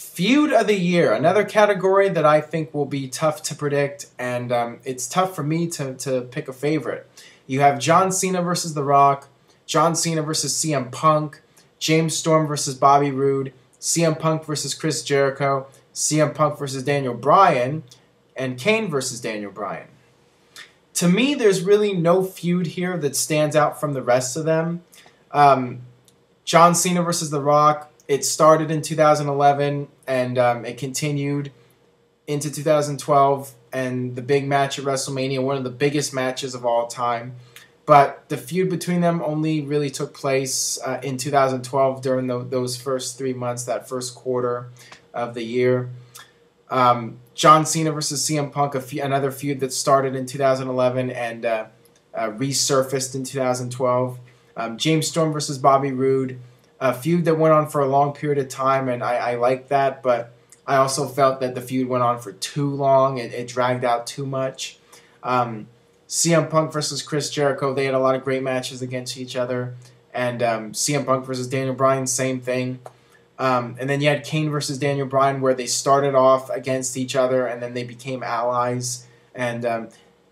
Feud of the year, another category that I think will be tough to predict, and it's tough for me to pick a favorite. You have John Cena versus The Rock, John Cena versus CM Punk, James Storm versus Bobby Roode, CM Punk versus Chris Jericho, CM Punk versus Daniel Bryan, and Kane versus Daniel Bryan. To me, there's really no feud here that stands out from the rest of them. John Cena versus The Rock, it started in 2011, and it continued into 2012, and the big match at WrestleMania, one of the biggest matches of all time. But the feud between them only really took place in 2012 during those first 3 months, that first quarter of the year. John Cena versus CM Punk, another feud that started in 2011 and resurfaced in 2012. James Storm versus Bobby Roode, a feud that went on for a long period of time, and I like that, but I also felt that the feud went on for too long. It dragged out too much. CM Punk versus Chris Jericho, they had a lot of great matches against each other. And CM Punk versus Daniel Bryan, same thing. And then you had Kane versus Daniel Bryan, where they started off against each other, and then they became allies. And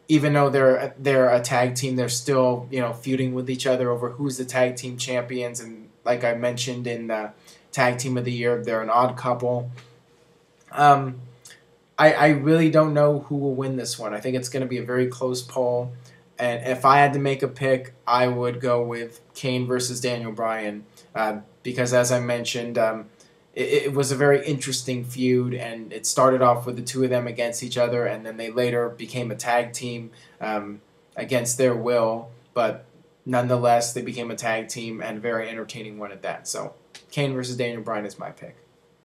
even though they're a tag team, they're still feuding with each other over who's the tag team champions. And like I mentioned in the Tag Team of the Year, they're an odd couple. I really don't know who will win this one. I think it's going to be a very close poll. And if I had to make a pick, I would go with Kane versus Daniel Bryan. Because as I mentioned, it was a very interesting feud. And it started off with the two of them against each other. And then they later became a tag team against their will. But nonetheless, they became a tag team, and a very entertaining one at that. So Kane versus Daniel Bryan is my pick.